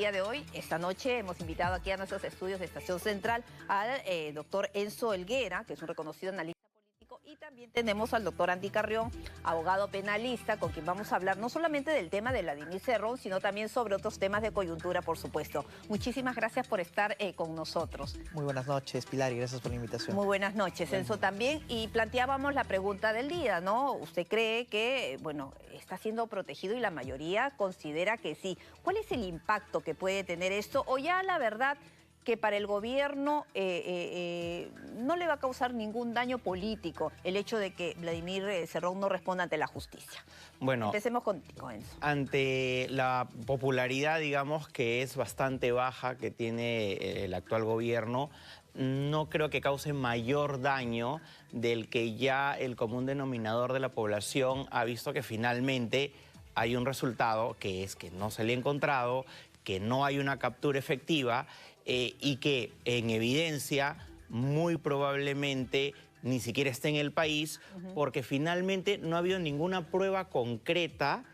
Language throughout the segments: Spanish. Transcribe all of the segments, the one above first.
día de hoy, esta noche, hemos invitado aquí a nuestros estudios de Estación Central al doctor Enzo Helguera, que es un reconocido analista político, y también tenemos al doctor Andy Carrión, abogado penalista, con quien vamos a hablar no solamente del tema de Vladimir Cerrón, sino también sobre otros temas de coyuntura, por supuesto. Muchísimas gracias por estar con nosotros. Muy buenas noches, Pilar, y gracias por la invitación. Muy buenas noches, Enzo, también. Y planteábamos la pregunta del día, ¿no? ¿Usted cree que, bueno, está siendo protegido y la mayoría considera que sí? ¿Cuál es el impacto que puede tener esto? O ya la verdad que para el gobierno no le va a causar ningún daño político el hecho de que Vladimir Cerrón no responda ante la justicia. Bueno, empecemos contigo, Enzo. Ante la popularidad, digamos, que es bastante baja que tiene el actual gobierno, no creo que cause mayor daño del que ya el común denominador de la población ha visto que finalmente hay un resultado, que es que no se le ha encontrado, que no hay una captura efectiva y que en evidencia muy probablemente ni siquiera esté en el país, porque finalmente no ha habido ninguna prueba concreta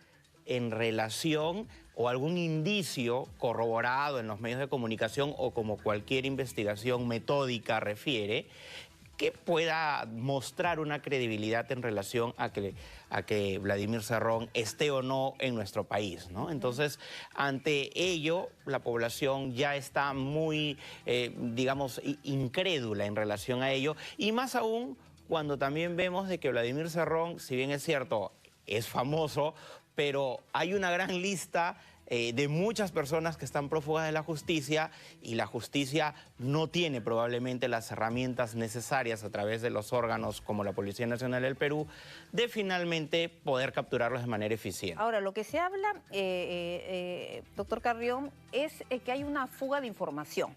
en relación o algún indicio corroborado en los medios de comunicación o como cualquier investigación metódica refiere, que pueda mostrar una credibilidad en relación a que Vladimir Cerrón esté o no en nuestro país, ¿no? Entonces, ante ello, la población ya está muy, digamos, incrédula en relación a ello, y más aún cuando también vemos de que Vladimir Cerrón, si bien es cierto, es famoso, pero hay una gran lista de muchas personas que están prófugas de la justicia, y la justicia no tiene probablemente las herramientas necesarias a través de los órganos como la Policía Nacional del Perú de finalmente poder capturarlos de manera eficiente. Ahora, lo que se habla, doctor Carrión, es que hay una fuga de información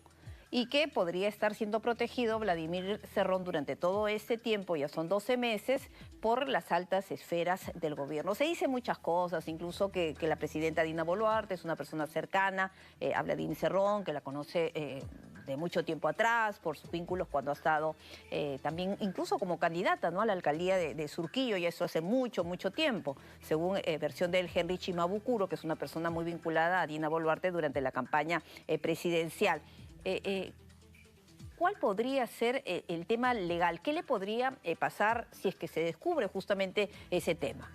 y que podría estar siendo protegido Vladimir Cerrón durante todo este tiempo, ya son 12 meses, por las altas esferas del gobierno. Se dice muchas cosas, incluso que la presidenta Dina Boluarte es una persona cercana a Vladimir Cerrón, que la conoce de mucho tiempo atrás, por sus vínculos cuando ha estado también incluso como candidata, ¿no?, a la alcaldía de Surquillo, y eso hace mucho, mucho tiempo, según versión del Henry Chimabucuro, que es una persona muy vinculada a Dina Boluarte durante la campaña presidencial. ¿Cuál podría ser el tema legal? ¿Qué le podría pasar si es que se descubre justamente ese tema?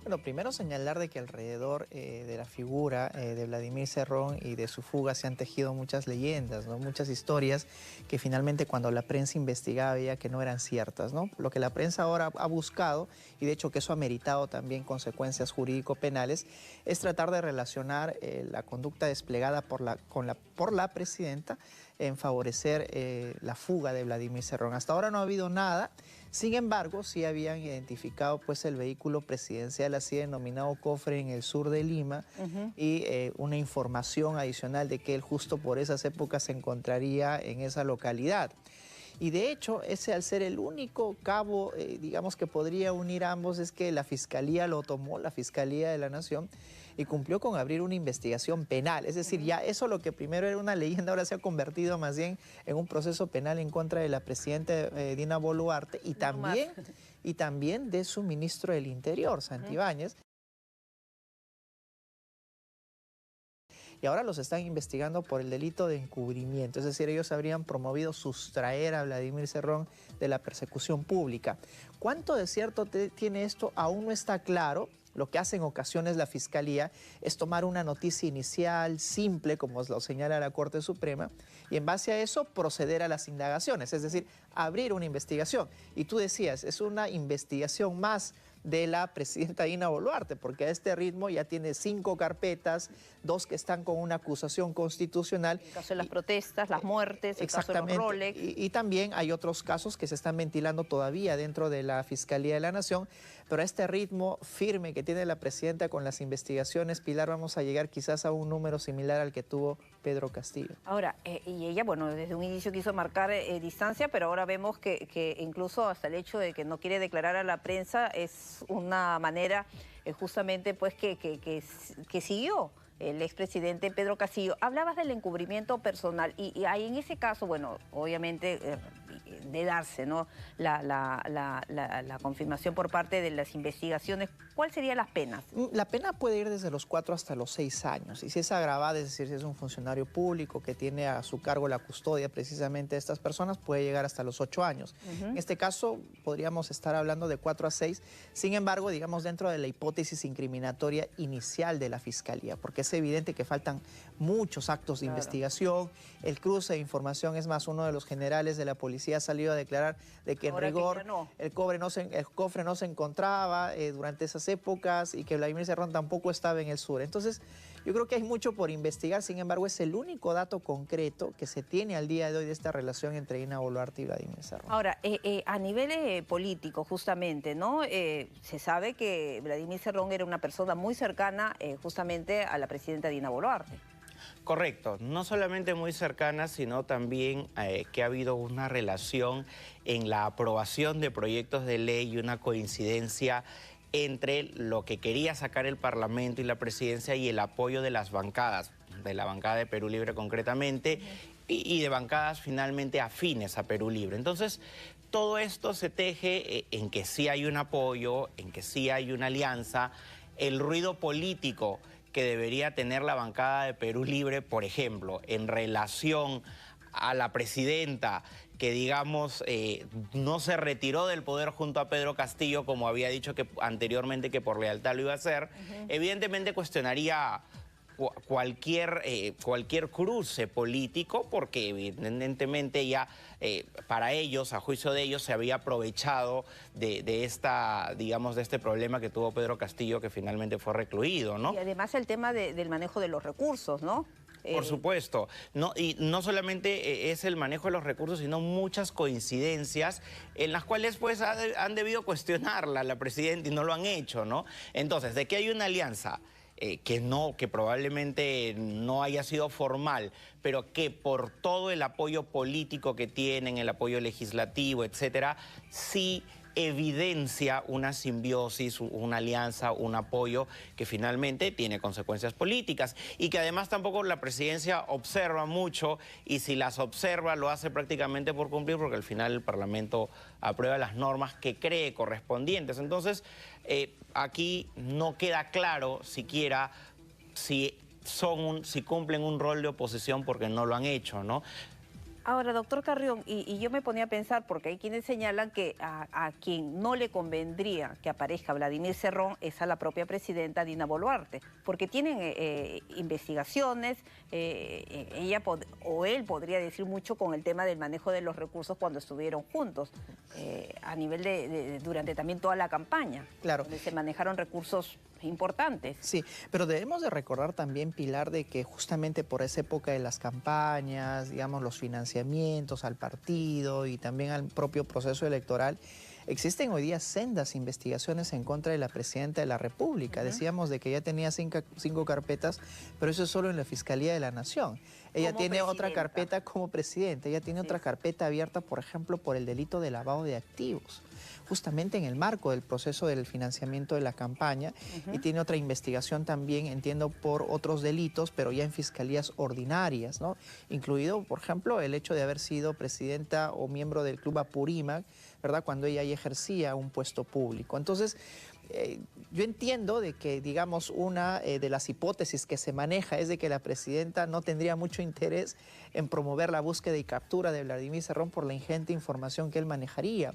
Bueno, primero señalar de que alrededor de la figura de Vladimir Cerrón y de su fuga se han tejido muchas leyendas, ¿no? Muchas historias que finalmente cuando la prensa investigaba veía que no eran ciertas, ¿no? Lo que la prensa ahora ha buscado, y de hecho que eso ha meritado también consecuencias jurídico-penales, es tratar de relacionar la conducta desplegada por la presidenta en favorecer la fuga de Vladimir Cerrón. Hasta ahora no ha habido nada. Sin embargo, sí habían identificado pues el vehículo presidencial así denominado cofre en el sur de Lima, y una información adicional de que él justo por esas épocas se encontraría en esa localidad. Y de hecho, ese al ser el único cabo, digamos, que podría unir a ambos, es que la Fiscalía lo tomó, la Fiscalía de la Nación, y cumplió con abrir una investigación penal. Es decir, ya eso, lo que primero era una leyenda, ahora se ha convertido más bien en un proceso penal en contra de la presidenta Dina Boluarte y también de su ministro del Interior, Santibáñez. Y ahora los están investigando por el delito de encubrimiento, es decir, ellos habrían promovido sustraer a Vladimir Cerrón de la persecución pública. ¿Cuánto de cierto tiene esto? Aún no está claro. Lo que hace en ocasiones la Fiscalía es tomar una noticia inicial simple, como lo señala la Corte Suprema, y en base a eso proceder a las indagaciones, es decir, abrir una investigación. Y tú decías, es una investigación más de la presidenta Dina Boluarte, porque a este ritmo ya tiene 5 carpetas, 2 que están con una acusación constitucional. El caso de las protestas, las muertes, el caso de los Rolex. Y también hay otros casos que se están ventilando todavía dentro de la Fiscalía de la Nación, pero a este ritmo firme que tiene la presidenta con las investigaciones, Pilar, vamos a llegar quizás a un número similar al que tuvo Pedro Castillo. Ahora, y ella, bueno, desde un inicio quiso marcar distancia, pero ahora vemos que incluso hasta el hecho de que no quiere declarar a la prensa es una manera justamente pues que siguió el expresidente Pedro Castillo. Hablabas del encubrimiento personal y ahí en ese caso, bueno, obviamente de darse, ¿no?, la confirmación por parte de las investigaciones, ¿cuáles serían las penas? La pena puede ir desde los 4 hasta los 6 años. Y si es agravada, es decir, si es un funcionario público que tiene a su cargo la custodia precisamente de estas personas, puede llegar hasta los 8 años. En este caso, podríamos estar hablando de 4 a 6. Sin embargo, digamos, dentro de la hipótesis incriminatoria inicial de la Fiscalía, porque es evidente que faltan muchos actos de investigación, el cruce de información. Es más, uno de los generales de la policía ha salido a declarar de que en rigor el cofre no se encontraba durante esas épocas y que Vladimir Cerrón tampoco estaba en el sur. Entonces, yo creo que hay mucho por investigar. Sin embargo, es el único dato concreto que se tiene al día de hoy de esta relación entre Dina Boluarte y Vladimir Cerrón. Ahora, a nivel político, justamente, ¿no? Se sabe que Vladimir Cerrón era una persona muy cercana justamente a la presidenta Dina Boluarte. Correcto, no solamente muy cercana, sino también que ha habido una relación en la aprobación de proyectos de ley y una coincidencia entre lo que quería sacar el Parlamento y la presidencia y el apoyo de las bancadas, de la bancada de Perú Libre concretamente, y de bancadas finalmente afines a Perú Libre. Entonces, todo esto se teje en que sí hay un apoyo, en que sí hay una alianza. El ruido político que debería tener la bancada de Perú Libre, por ejemplo, en relación a la presidenta, que digamos no se retiró del poder junto a Pedro Castillo, como había dicho que anteriormente que por lealtad lo iba a hacer, evidentemente cuestionaría cualquier cruce político, porque evidentemente ya para ellos, a juicio de ellos, se había aprovechado de este problema que tuvo Pedro Castillo, que finalmente fue recluido, ¿no? Y además el tema del manejo de los recursos, ¿no? Por supuesto, y no solamente es el manejo de los recursos, sino muchas coincidencias en las cuales pues han debido cuestionarla la presidenta y no lo han hecho, ¿no? Entonces, de que hay una alianza que probablemente no haya sido formal, pero que por todo el apoyo político que tienen, el apoyo legislativo, etcétera, sí evidencia una simbiosis, una alianza, un apoyo que finalmente tiene consecuencias políticas y que además tampoco la presidencia observa mucho, y si las observa lo hace prácticamente por cumplir, porque al final el Parlamento aprueba las normas que cree correspondientes. Entonces, aquí no queda claro siquiera si cumplen un rol de oposición, porque no lo han hecho, ¿no? Ahora, doctor Carrión, y yo me ponía a pensar, porque hay quienes señalan que a quien no le convendría que aparezca Vladimir Cerrón es a la propia presidenta Dina Boluarte, porque tienen investigaciones, ella o él podría decir mucho con el tema del manejo de los recursos cuando estuvieron juntos, a nivel durante también toda la campaña, claro, donde se manejaron recursos importantes. Sí, pero debemos de recordar también, Pilar, de que justamente por esa época de las campañas, digamos, los financiamientos al partido y también al propio proceso electoral, existen hoy día sendas investigaciones en contra de la presidenta de la República. Decíamos de que ella tenía cinco carpetas, pero eso es solo en la Fiscalía de la Nación. Ella tiene otra carpeta como presidenta, ella tiene otra carpeta abierta, por ejemplo, por el delito de lavado de activos, justamente en el marco del proceso del financiamiento de la campaña, y tiene otra investigación también, entiendo, por otros delitos, pero ya en fiscalías ordinarias, ¿no? Incluido, por ejemplo, el hecho de haber sido presidenta o miembro del Club Apurímac, ¿verdad?, cuando ella ya ejercía un puesto público. Entonces, yo entiendo de que, digamos, una de las hipótesis que se maneja es de que la presidenta no tendría mucho interés en promover la búsqueda y captura de Vladimir Cerrón por la ingente información que él manejaría.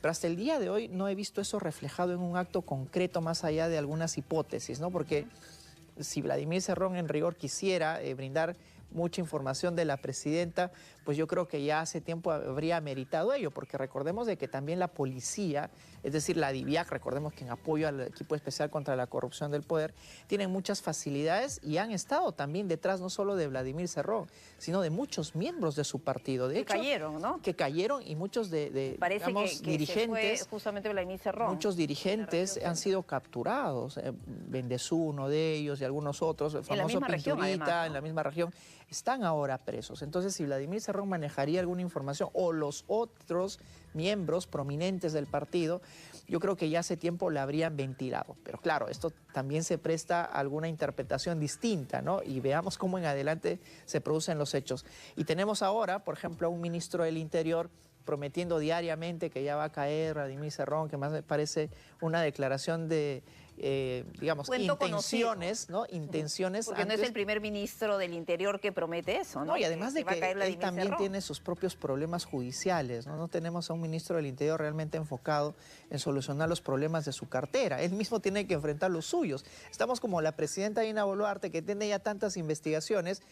Pero hasta el día de hoy no he visto eso reflejado en un acto concreto más allá de algunas hipótesis, ¿no? Porque si Vladimir Cerrón en rigor quisiera brindar mucha información de la presidenta, pues yo creo que ya hace tiempo habría meritado ello, porque recordemos de que también la policía, es decir, la DIVIAC, recordemos que en apoyo al equipo especial contra la corrupción del poder, tienen muchas facilidades y han estado también detrás no solo de Vladimir Cerrón, sino de muchos miembros de su partido. De hecho, cayeron, ¿no? Que cayeron, y muchos Parece digamos, que dirigentes, se fue justamente Vladimir Cerrón. Muchos dirigentes han sido capturados, Bendezú, uno de ellos, y algunos otros, el famoso Pinturita, en la misma región, están ahora presos. Entonces, si Vladimir Cerrón manejaría alguna información, o los otros miembros prominentes del partido, yo creo que ya hace tiempo la habrían ventilado. Pero claro, esto también se presta a alguna interpretación distinta, ¿no? Y veamos cómo en adelante se producen los hechos. Y tenemos ahora, por ejemplo, a un ministro del Interior prometiendo diariamente que ya va a caer Vladimir Cerrón, que más me parece una declaración de, digamos, Cuento intenciones, ¿no? Intenciones. Porque no es el primer ministro del Interior que promete eso, ¿no? No, y además de va a que caer él Vladimir también Cerrón. tiene sus propios problemas judiciales, ¿no? No tenemos a un ministro del Interior realmente enfocado en solucionar los problemas de su cartera. Él mismo tiene que enfrentar los suyos. Estamos como la presidenta Dina Boluarte, que tiene ya tantas investigaciones,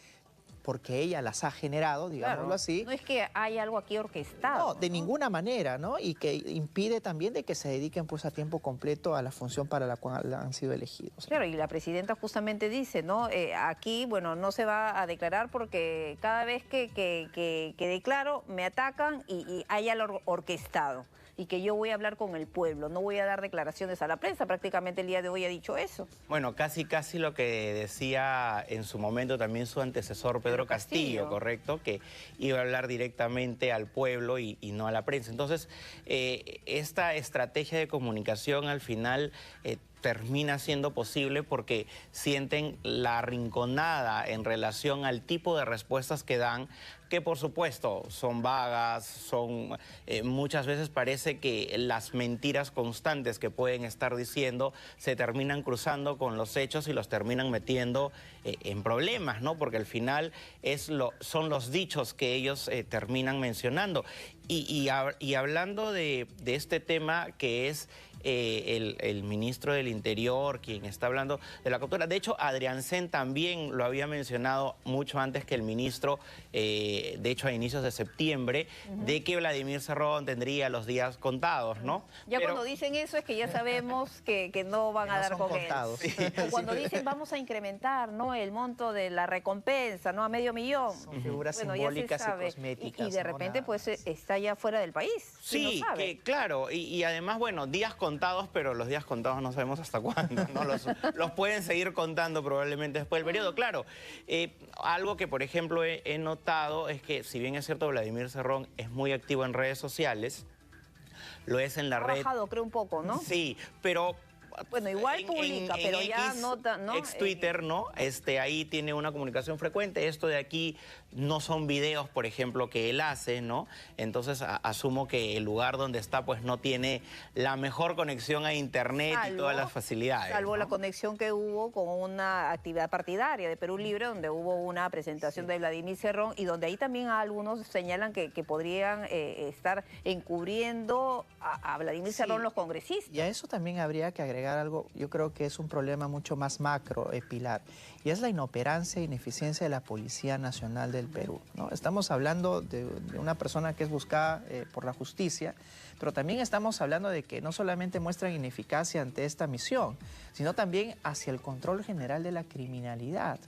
porque ella las ha generado, digámoslo Claro, así. no es que hay algo aquí orquestado. No, de ninguna manera, ¿no? Y que impide también de que se dediquen pues a tiempo completo a la función para la cual han sido elegidos. Claro, y la presidenta justamente dice, ¿no? Aquí, bueno, no se va a declarar porque cada vez que declaro me atacan y hay algo orquestado. Y que yo voy a hablar con el pueblo, no voy a dar declaraciones a la prensa. Prácticamente el día de hoy ha dicho eso. Bueno, casi lo que decía en su momento también su antecesor Pedro Castillo, ¿correcto? Que iba a hablar directamente al pueblo y no a la prensa. Entonces, esta estrategia de comunicación al final termina siendo posible porque sienten la arrinconada en relación al tipo de respuestas que dan, que por supuesto son vagas, son muchas veces parece que las mentiras constantes que pueden estar diciendo se terminan cruzando con los hechos y los terminan metiendo en problemas, ¿no? Porque al final son los dichos que ellos terminan mencionando. Y hablando de este tema que es el ministro del Interior, quien está hablando de la captura. De hecho, Adriancén también lo había mencionado mucho antes que el ministro, de hecho a inicios de septiembre, de que Vladimir Cerrón tendría los días contados, ¿no? Ya cuando dicen eso es que ya sabemos que no van a dar con contados. él. O cuando dicen vamos a incrementar, ¿no? El monto de la recompensa, ¿no? A $500,000. Son figuras Bueno, simbólicas ya se sabe. y cosméticas. Y de ¿no? repente Nada pues más. está ya fuera del país. ¿Quién Sí, lo sabe? que claro, y además, bueno, días contados, pero los días contados no sabemos hasta cuándo, ¿no? Los pueden seguir contando probablemente después del periodo. Claro, algo que, por ejemplo, he notado es que, si bien es cierto, Vladimir Cerrón es muy activo en redes sociales, lo es en la red. Ha bajado, creo, un poco, ¿no? Sí, pero Bueno, igual publica, pero ya X, nota, ¿no? Ex Twitter, ¿no? Ahí tiene una comunicación frecuente. Esto de aquí no son videos, por ejemplo, que él hace, ¿no? Entonces asumo que el lugar donde está pues no tiene la mejor conexión a internet y todas las facilidades. Salvo ¿no? la conexión que hubo con una actividad partidaria de Perú Libre, donde hubo una presentación de Vladimir Cerrón y donde ahí también algunos señalan que podrían estar encubriendo a Vladimir Cerrón los congresistas. Y a eso también habría que agregar algo, yo creo que es un problema mucho más macro, Pilar, y es la inoperancia e ineficiencia de la Policía Nacional del Perú, ¿no? Estamos hablando de una persona que es buscada por la justicia, pero también estamos hablando de que no solamente muestran ineficacia ante esta misión, sino también hacia el control general de la criminalidad.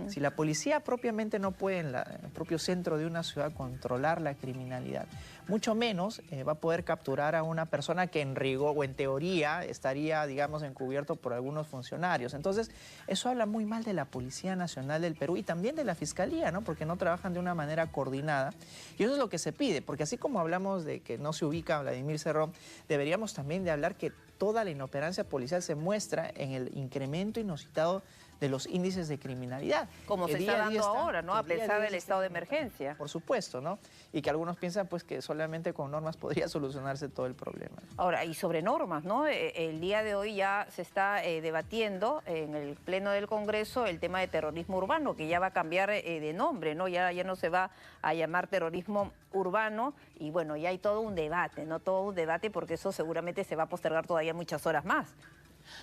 Si la policía propiamente no puede en el propio centro de una ciudad controlar la criminalidad, mucho menos va a poder capturar a una persona que en rigor o en teoría estaría, digamos, encubierto por algunos funcionarios. Entonces, eso habla muy mal de la Policía Nacional del Perú y también de la Fiscalía, ¿no? Porque no trabajan de una manera coordinada. Y eso es lo que se pide, porque así como hablamos de que no se ubica Vladimir Cerrón, deberíamos también de hablar que toda la inoperancia policial se muestra en el incremento inusitado de los índices de criminalidad. Como se está dando ahora, ¿no? A pesar del estado de emergencia. Por supuesto, ¿no? Y que algunos piensan pues que solamente con normas podría solucionarse todo el problema. Ahora, y sobre normas, ¿no? El día de hoy ya se está debatiendo en el Pleno del Congreso el tema de terrorismo urbano, que ya va a cambiar de nombre, ¿no? Ya no se va a llamar terrorismo urbano y bueno, ya hay todo un debate, ¿no? Todo un debate porque eso seguramente se va a postergar todavía muchas horas más.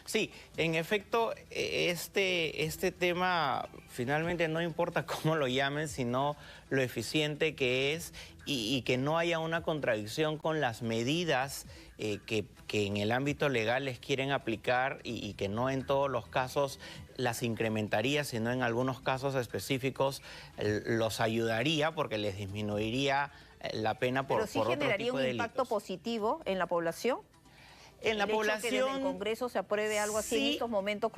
Sí, en efecto, este tema finalmente no importa cómo lo llamen, sino lo eficiente que es y que no haya una contradicción con las medidas que en el ámbito legal les quieren aplicar y que no en todos los casos las incrementaría, sino en algunos casos específicos los ayudaría porque les disminuiría la pena por otro tipo de delitos. ¿Pero sí generaría un impacto positivo en la población? En la población, que desde el Congreso se apruebe algo así en estos momentos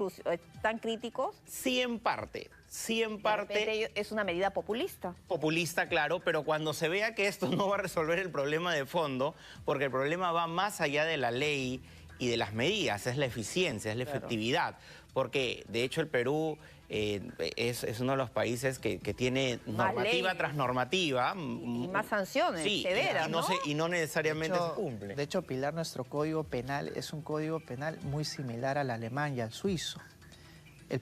tan críticos. Sí, en parte. Sí, en parte. Es una medida populista. Populista, claro, pero cuando se vea que esto no va a resolver el problema de fondo, porque el problema va más allá de la ley y de las medidas, es la eficiencia, es la efectividad. Porque, de hecho, el Perú es uno de los países que tiene normativa tras normativa. Y más sanciones severas, y no necesariamente se cumple. De hecho, Pilar, nuestro código penal es un código penal muy similar al alemán y al suizo. El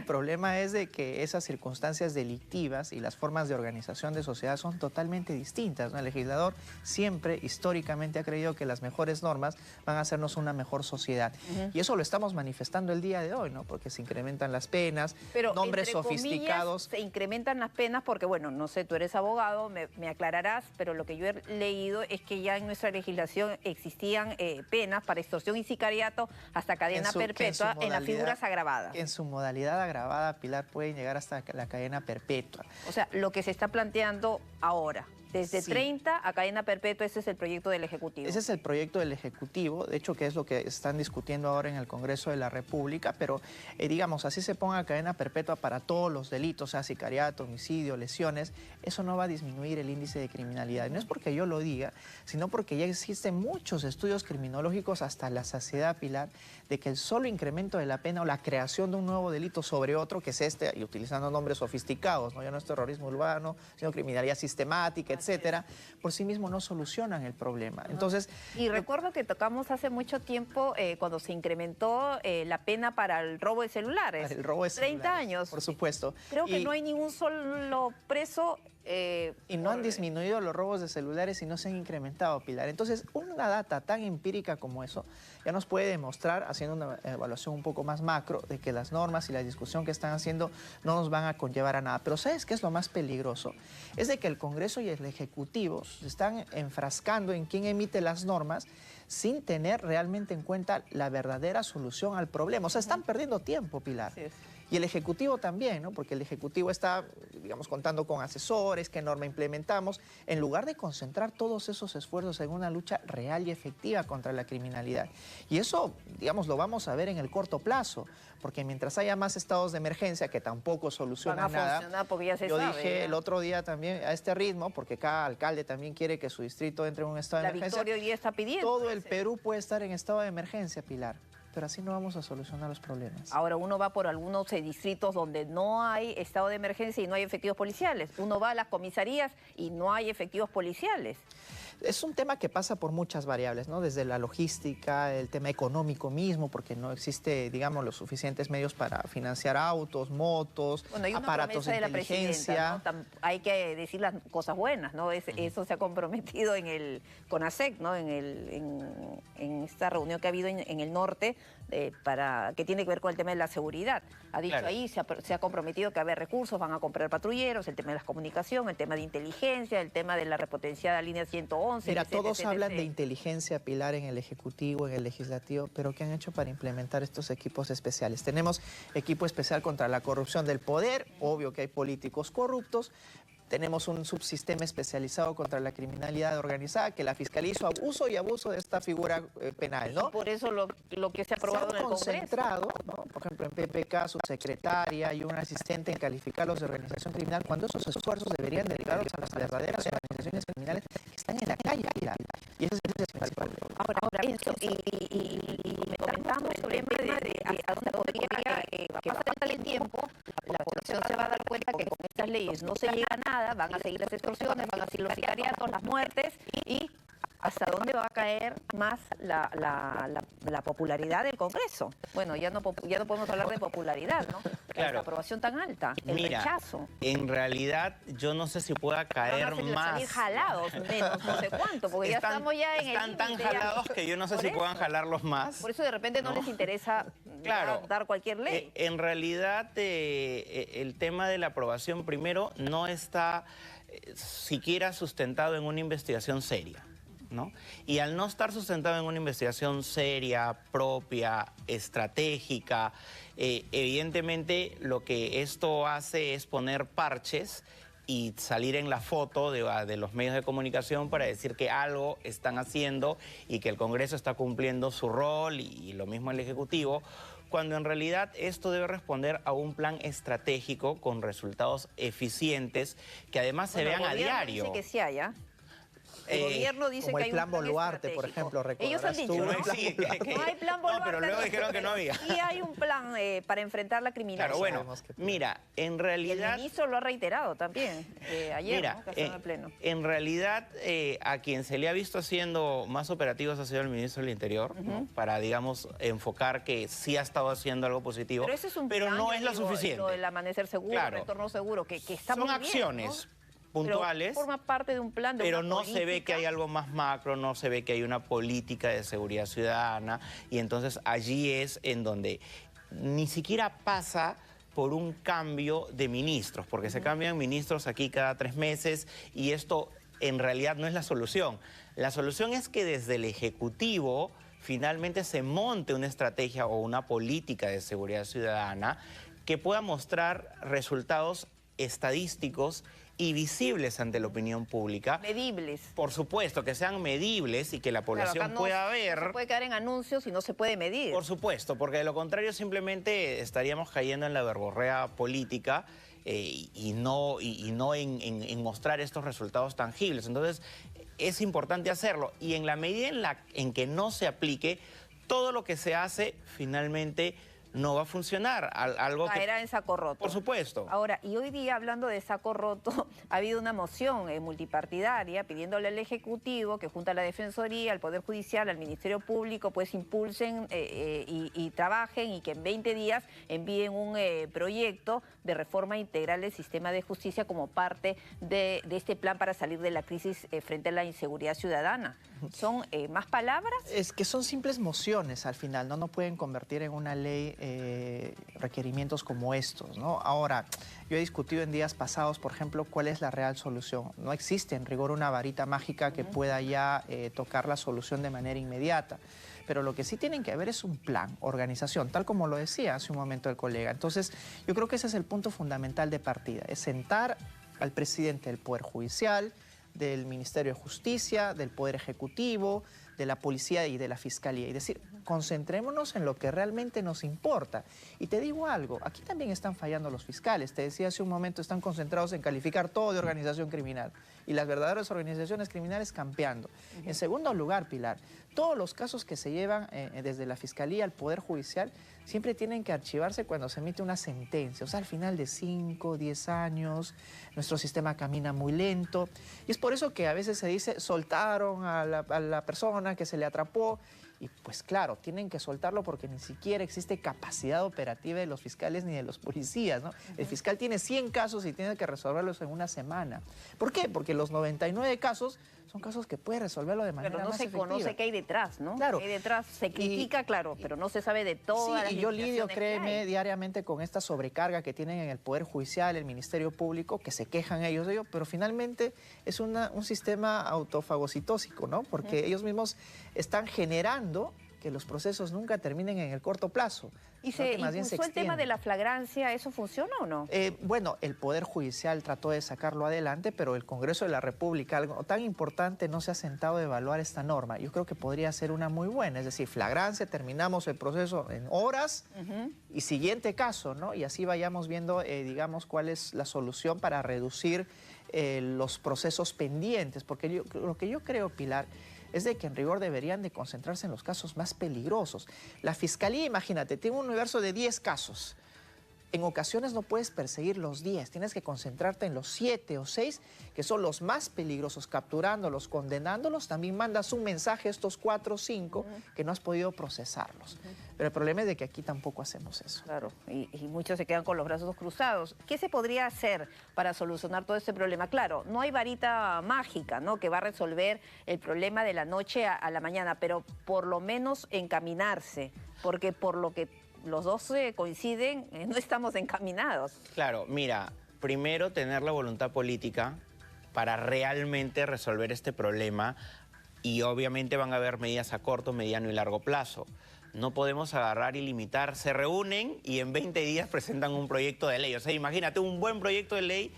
problema es de que esas circunstancias delictivas y las formas de organización de sociedad son totalmente distintas, ¿no? El legislador siempre, históricamente, ha creído que las mejores normas van a hacernos una mejor sociedad. Y eso lo estamos manifestando el día de hoy, ¿no? Porque se incrementan las penas, pero, nombres sofisticados. Se incrementan las penas porque, bueno, no sé, tú eres abogado, me aclararás, pero lo que yo he leído es que ya en nuestra legislación existían penas para extorsión y sicariato hasta cadena perpetua en las figuras agravadas. En su modalidad agravada, Pilar, pueden llegar hasta la cadena perpetua. O sea, lo que se está planteando ahora, desde 30 a cadena perpetua, ese es el proyecto del Ejecutivo. Ese es el proyecto del Ejecutivo, de hecho, que es lo que están discutiendo ahora en el Congreso de la República, pero digamos, así se ponga cadena perpetua para todos los delitos, o sea, sicariato, homicidio, lesiones, eso no va a disminuir el índice de criminalidad. No es porque yo lo diga, sino porque ya existen muchos estudios criminológicos hasta la saciedad, Pilar, de que el solo incremento de la pena o la creación de un nuevo delito sobre otro, que es este, y utilizando nombres sofisticados, ¿no? Ya no es terrorismo urbano, sino criminalidad sistemática, etcétera, por sí mismo no solucionan el problema. Entonces, y recuerdo que tocamos hace mucho tiempo cuando se incrementó la pena para el robo de celulares. Para el robo de 30 años. Por supuesto. Creo que no hay ningún solo preso. Y no han disminuido los robos de celulares y no se han incrementado, Pilar. Entonces, una data tan empírica como eso ya nos puede demostrar, haciendo una evaluación un poco más macro, de que las normas y la discusión que están haciendo no nos van a conllevar a nada. Pero ¿sabes qué es lo más peligroso? Es de que el Congreso y el Ejecutivo se están enfrascando en quién emite las normas sin tener realmente en cuenta la verdadera solución al problema. O sea, están perdiendo tiempo, Pilar. Sí. Y el Ejecutivo también, ¿no? Porque el Ejecutivo está, digamos, contando con asesores, qué norma implementamos, en lugar de concentrar todos esos esfuerzos en una lucha real y efectiva contra la criminalidad. Y eso, digamos, lo vamos a ver en el corto plazo, porque mientras haya más estados de emergencia, que tampoco solucionan nada, porque ya se yo sabe, dije ¿no? El otro día también, a este ritmo, porque cada alcalde también quiere que su distrito entre en un estado de emergencia. La Victoria hoy día está pidiendo. Todo el Perú puede estar en estado de emergencia, Pilar. Pero así no vamos a solucionar los problemas. Ahora, uno va por algunos distritos donde no hay estado de emergencia y no hay efectivos policiales. Uno va a las comisarías y no hay efectivos policiales. Es un tema que pasa por muchas variables, ¿no? Desde la logística, el tema económico mismo, porque no existe, digamos, los suficientes medios para financiar autos, motos, aparatos de inteligencia. ¿No? Hay que decir las cosas buenas, ¿no? Eso se ha comprometido en el CONASEC, ¿no? En esta reunión que ha habido en el norte, que tiene que ver con el tema de la seguridad. Ha dicho ahí, se ha comprometido que va a haber recursos, van a comprar patrulleros, el tema de las comunicaciones, el tema de inteligencia, el tema de la repotenciada línea 111. Mira, todos hablan de inteligencia, Pilar, en el Ejecutivo, en el Legislativo, pero ¿qué han hecho para implementar estos equipos especiales? Tenemos equipo especial contra la corrupción del poder, obvio que hay políticos corruptos. Tenemos un subsistema especializado contra la criminalidad organizada, que la Fiscalía hizo abuso y abuso de esta figura penal, ¿no? Por eso lo que se ha aprobado en el Congreso. Concentrado, ¿no? Por ejemplo, en PPK, su secretaria y un asistente en calificarlos de organización criminal, cuando esos esfuerzos deberían dedicarlos a las verdaderas organizaciones criminales que están en la calle, Pilar. Y ese es el principal problema. Ahora eso, y comentamos sobre el tema de hasta dónde podría que va a pasar el tiempo, la población se va a dar cuenta que con estas leyes no se llega a nada, van a seguir las extorsiones, van a seguir los sicariatos, las muertes, y hasta dónde va a caer más la popularidad del Congreso. Bueno, ya no podemos hablar de popularidad, ¿no? Claro. La aprobación tan alta, el rechazo. En realidad, yo no sé si pueda caer más. Salir jalados, menos no sé cuánto, porque ya estamos ya en el Están tan jalados que yo no sé si puedan jalarlos más. Por eso de repente no les interesa dar cualquier ley. En realidad, el tema de la aprobación, primero, no está siquiera sustentado en una investigación seria, ¿no? Y al no estar sustentado en una investigación seria, propia, estratégica, evidentemente lo que esto hace es poner parches y salir en la foto de los medios de comunicación para decir que algo están haciendo y que el Congreso está cumpliendo su rol y lo mismo el Ejecutivo, cuando en realidad esto debe responder a un plan estratégico con resultados eficientes que además se vean a diario. Dice que sí haya. El gobierno dice como que el hay plan un plan Boluarte, por ejemplo, Ellos han recordarás dicho, tú. ¿no? Sí, No hay plan no, Boluarte. pero luego dijeron que no había. Sí hay un plan para enfrentar la criminalidad. Claro, bueno, Sabemos que- mira, en Y el realidad... ministro lo ha reiterado también, ayer, Mira, ¿no? Que estaba en pleno. en realidad a quien se le ha visto haciendo más operativos ha sido el ministro del Interior, ¿no? Para, digamos, enfocar que sí ha estado haciendo algo positivo, Pero ese es un pero plan, no yo es lo digo, suficiente. Lo del amanecer seguro, Claro. retorno seguro, que está Son muy bien, acciones ¿no? puntuales, Pero forma parte de un plan, de pero una no se ve política. que hay algo más macro, no se ve que hay una política de seguridad ciudadana, y entonces allí es en donde ni siquiera pasa por un cambio de ministros, porque se cambian ministros aquí cada 3 meses y esto en realidad no es la solución. La solución es que desde el Ejecutivo finalmente se monte una estrategia o una política de seguridad ciudadana que pueda mostrar resultados estadísticos y visibles ante la opinión pública. Medibles. Por supuesto, que sean medibles y que la Claro, población acá no pueda ver. se puede quedar en anuncios y no se puede medir. Por supuesto, porque de lo contrario simplemente estaríamos cayendo en la verborrea política y no en mostrar estos resultados tangibles. Entonces, es importante hacerlo y en la medida en que no se aplique, todo lo que se hace finalmente no va a funcionar. Algo que... Caerá en saco roto. Por supuesto. Ahora, y hoy día, hablando de saco roto, ha habido una moción multipartidaria pidiéndole al Ejecutivo que junto a la Defensoría, al Poder Judicial, al Ministerio Público, pues impulsen y trabajen y que en 20 días envíen un proyecto de reforma integral del sistema de justicia como parte de este plan para salir de la crisis frente a la inseguridad ciudadana. ¿Son más palabras? Es que son simples mociones al final, no pueden convertir en una ley requerimientos como estos, ¿no? Ahora, yo he discutido en días pasados, por ejemplo, cuál es la real solución. No existe en rigor una varita mágica que pueda ya tocar la solución de manera inmediata. Pero lo que sí tienen que haber es un plan, organización, tal como lo decía hace un momento el colega. Entonces, yo creo que ese es el punto fundamental de partida, es sentar al presidente del Poder Judicial, del Ministerio de Justicia, del Poder Ejecutivo, de la Policía y de la Fiscalía y decir, concentrémonos en lo que realmente nos importa. Y te digo algo, aquí también están fallando los fiscales. Te decía hace un momento, están concentrados en calificar todo de organización criminal y las verdaderas organizaciones criminales campeando. En segundo lugar, Pilar, todos los casos que se llevan desde la Fiscalía al Poder Judicial siempre tienen que archivarse cuando se emite una sentencia. O sea, al final de 5, 10 años, nuestro sistema camina muy lento. Y es por eso que a veces se dice, soltaron a la persona que se le atrapó. Y pues claro, tienen que soltarlo porque ni siquiera existe capacidad operativa de los fiscales ni de los policías, ¿no? El fiscal tiene 100 casos y tiene que resolverlos en una semana. ¿Por qué? Porque los 99 casos son casos que puede resolverlo de manera Pero no más se efectiva. conoce qué hay detrás, ¿no? Claro. ¿Qué hay detrás? Se critica, claro, pero no se sabe de todas las Sí, y yo lidio, limitaciones que créeme, hay. diariamente con esta sobrecarga que tienen en el Poder Judicial, el Ministerio Público, que se quejan ellos de ello, pero finalmente es un sistema autofagocitósico, ¿no? Porque ellos mismos están generando que los procesos nunca terminen en el corto plazo. ¿Y sino se que más bien impulsó el tema extienden. de la flagrancia? ¿Eso funciona o no? Bueno, el Poder Judicial trató de sacarlo adelante, pero el Congreso de la República, algo tan importante, no se ha sentado a evaluar esta norma. Yo creo que podría ser una muy buena, es decir, flagrancia, terminamos el proceso en horas y siguiente caso, ¿no? Y así vayamos viendo, digamos, cuál es la solución para reducir los procesos pendientes, porque lo que yo creo, Pilar, es de que en rigor deberían de concentrarse en los casos más peligrosos. La Fiscalía, imagínate, tiene un universo de 10 casos. En ocasiones no puedes perseguir los 10, tienes que concentrarte en los 7 o 6, que son los más peligrosos, capturándolos, condenándolos. También mandas un mensaje a estos 4 o 5 que no has podido procesarlos. Pero el problema es de que aquí tampoco hacemos eso. Claro, y muchos se quedan con los brazos cruzados. ¿Qué se podría hacer para solucionar todo este problema? Claro, no hay varita mágica, ¿no?, que va a resolver el problema de la noche a la mañana, pero por lo menos encaminarse, porque por lo que los dos coinciden, no estamos encaminados. Claro, mira, primero tener la voluntad política para realmente resolver este problema y obviamente van a haber medidas a corto, mediano y largo plazo. No podemos agarrar y limitar, se reúnen y en 20 días presentan un proyecto de ley. O sea, imagínate un buen proyecto de ley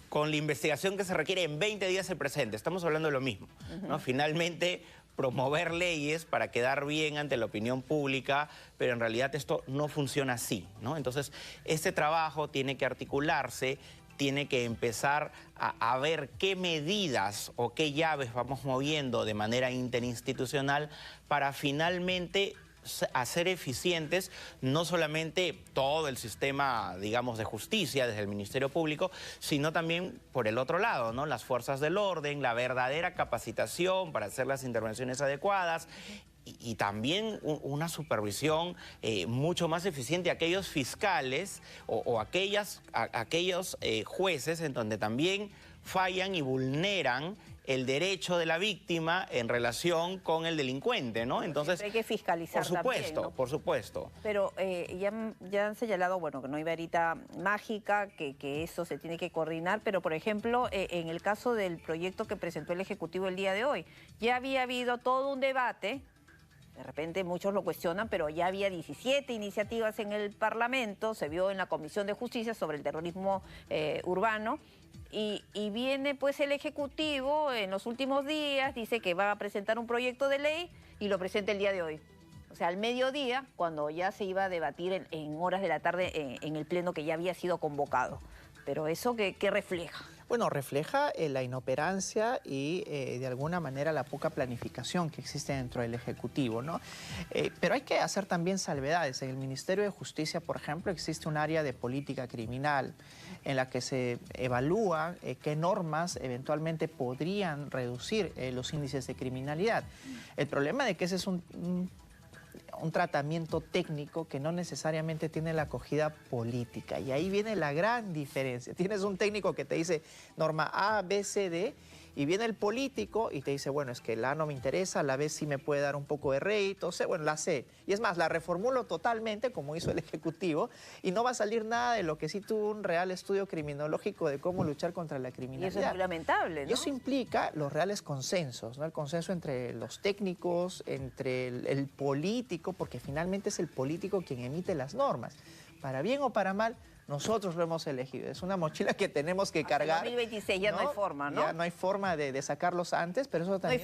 con la investigación que se requiere en 20 días se presenta. Estamos hablando de lo mismo, ¿no? Finalmente, promover leyes para quedar bien ante la opinión pública, pero en realidad esto no funciona así, ¿no? Entonces, este trabajo tiene que articularse tiene que empezar a ver qué medidas o qué llaves vamos moviendo de manera interinstitucional para finalmente hacer eficientes no solamente todo el sistema, digamos, de justicia desde el Ministerio Público, sino también por el otro lado, ¿no? Las fuerzas del orden, la verdadera capacitación para hacer las intervenciones adecuadas y también una supervisión mucho más eficiente a aquellos fiscales o aquellos jueces en donde también fallan y vulneran el derecho de la víctima en relación con el delincuente, ¿no? Entonces, hay que fiscalizar por supuesto, también, ¿no? Por supuesto. Pero ya han señalado, bueno, que no hay varita mágica, que eso se tiene que coordinar, pero por ejemplo, en el caso del proyecto que presentó el Ejecutivo el día de hoy, ya había habido todo un debate. De repente muchos lo cuestionan, pero ya había 17 iniciativas en el Parlamento, se vio en la Comisión de Justicia sobre el terrorismo urbano, y viene pues el Ejecutivo en los últimos días, dice que va a presentar un proyecto de ley y lo presenta el día de hoy. O sea, al mediodía, cuando ya se iba a debatir en horas de la tarde en el pleno que ya había sido convocado. Pero eso, ¿qué refleja? Bueno, refleja la inoperancia y de alguna manera la poca planificación que existe dentro del Ejecutivo, ¿no? Pero hay que hacer también salvedades. En el Ministerio de Justicia, por ejemplo, existe un área de política criminal en la que se evalúa qué normas eventualmente podrían reducir los índices de criminalidad. El problema de que ese es un tratamiento técnico que no necesariamente tiene la acogida política. Y ahí viene la gran diferencia. Tienes un técnico que te dice norma A, B, C, D, y viene el político y te dice, bueno, es que la A no me interesa, la B sí me puede dar un poco de rédito, C, bueno, la C. Y es más, la reformulo totalmente, como hizo el Ejecutivo, y no va a salir nada de lo que sí tuvo un real estudio criminológico de cómo luchar contra la criminalidad. Y eso es muy lamentable, ¿no? Y eso implica los reales consensos, ¿no? El consenso entre los técnicos, entre el político, porque finalmente es el político quien emite las normas. Para bien o para mal, nosotros lo hemos elegido. Es una mochila que tenemos que cargar. En 2026 ya no hay forma, ¿no? Ya no hay forma de sacarlos antes, pero eso también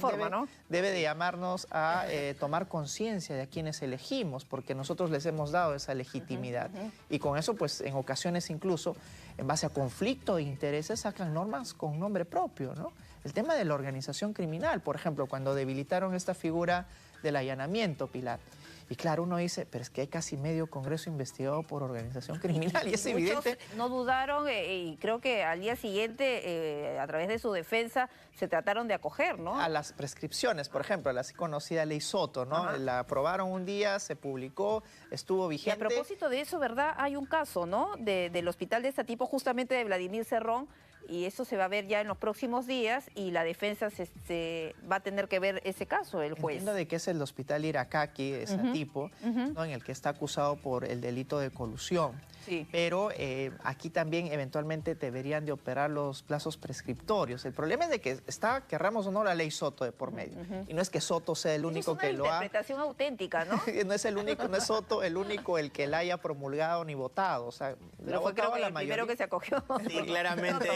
debe de llamarnos a tomar conciencia de a quienes elegimos, porque nosotros les hemos dado esa legitimidad. Y con eso, pues, en ocasiones incluso, en base a conflicto de intereses, sacan normas con nombre propio, ¿no? El tema de la organización criminal, por ejemplo, cuando debilitaron esta figura del allanamiento, Pilar. Y claro, uno dice, pero es que hay casi medio Congreso investigado por organización criminal y es evidente. No dudaron y creo que al día siguiente, a través de su defensa, se trataron de acoger, ¿no? A las prescripciones, por ejemplo, a la así conocida ley Soto, ¿no? Ajá. La aprobaron un día, se publicó, estuvo vigente. Y a propósito de eso, ¿verdad? Hay un caso, ¿no? Del hospital de este tipo, justamente de Vladimir Cerrón, y eso se va a ver ya en los próximos días y la defensa se va a tener que ver ese caso, el juez. Entiendo de que es el hospital Iracaqui, ese tipo, ¿no? En el que está acusado por el delito de colusión. Sí. Pero aquí también eventualmente deberían de operar los plazos prescriptorios. El problema es de que está, querramos o no, la ley Soto de por medio. Y no es que Soto sea el único que lo ha... Es una interpretación auténtica, ¿no? No es el único, no es Soto el único el que la haya promulgado ni votado. O sea, pero fue creo que el primero que se acogió. Sí, claramente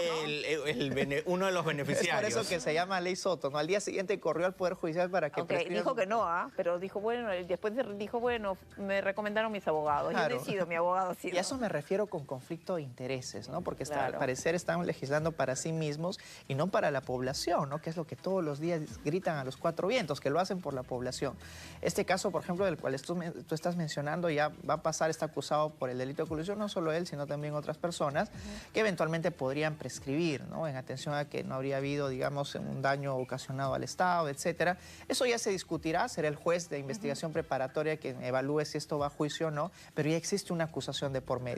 uno de los beneficiarios. Es por eso que se llama ley Soto, ¿no? Al día siguiente corrió al Poder Judicial para que... Dijo que no, pero dijo, bueno, después dijo, bueno, me recomendaron mis abogados. Claro. Yo decido, mi abogado sí. Y a eso me refiero con conflicto de intereses, ¿no? Porque al parecer están legislando para sí mismos y no para la población, ¿no? Que es lo que todos los días gritan a los cuatro vientos, que lo hacen por la población. Este caso, por ejemplo, del cual tú estás mencionando, ya va a pasar, está acusado por el delito de colusión, no solo él, sino también otras personas, que eventualmente podrían prescribir, ¿no? En atención a que no habría habido, digamos, un daño ocasionado al Estado, etcétera. Eso ya se discutirá, será el juez de investigación preparatoria quien evalúe si esto va a juicio o no, pero ya existe una acusación de por medio.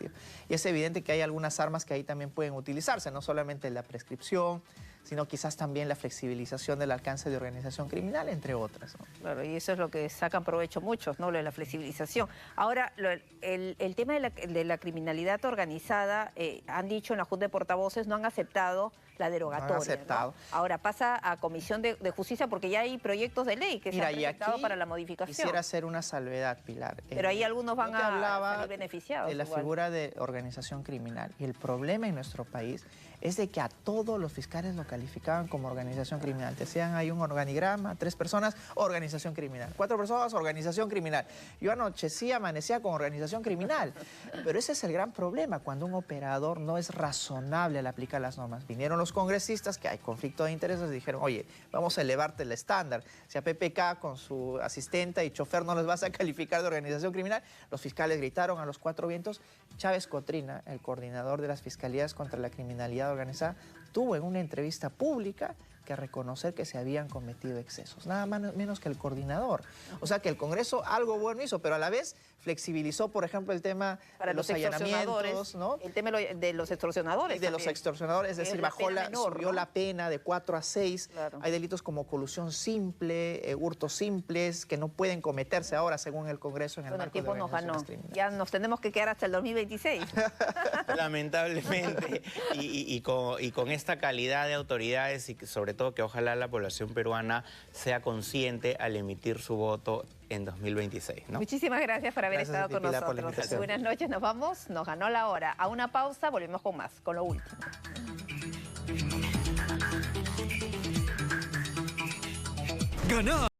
Y es evidente que hay algunas armas que ahí también pueden utilizarse, no solamente la prescripción, sino quizás también la flexibilización del alcance de organización criminal, entre otras, ¿no? Claro, y eso es lo que sacan provecho muchos, ¿no? Lo de la flexibilización. Ahora, el tema de la criminalidad organizada, han dicho en la Junta de Portavoces, no han aceptado la derogatoria. No han aceptado. ¿No? Ahora pasa a Comisión de Justicia porque ya hay proyectos de ley que se han presentado para la modificación. Quisiera hacer una salvedad, Pilar. Pero ahí algunos van a salir beneficiados. De la figura de organización criminal. Y el problema en nuestro país es de que a todos los fiscales locales calificaban como organización criminal. Te decían, hay un organigrama, 3 personas, organización criminal. 4 personas, organización criminal. Yo anoche sí amanecía con organización criminal. Pero ese es el gran problema, cuando un operador no es razonable al aplicar las normas. Vinieron los congresistas, que hay conflicto de intereses, y dijeron, oye, vamos a elevarte el estándar. Si a PPK con su asistente y chofer no les vas a calificar de organización criminal, los fiscales gritaron a los 4 vientos. Chávez Cotrina, el coordinador de las Fiscalías contra la Criminalidad Organizada, tuvo en una entrevista pública que reconocer que se habían cometido excesos, nada más, menos que el coordinador. O sea que el Congreso algo bueno hizo, pero a la vez flexibilizó, por ejemplo, el tema para de los allanamientos, ¿no? El tema de los extorsionadores. Y de los extorsionadores, es decir, subió la pena de 4 a 6. Claro. Hay delitos como colusión simple, hurtos simples, que no pueden cometerse ahora, según el Congreso, en el marco de organizaciones criminales. Ya nos tenemos que quedar hasta el 2026. Lamentablemente, y con esta calidad de autoridades y sobre todo que ojalá la población peruana sea consciente al emitir su voto en 2026, ¿no? Muchísimas gracias por haber estado con Pilar, por la nosotros. invitación. Buenas noches, nos vamos, nos ganó la hora. A una pausa, volvemos con más, con lo último. Ganar.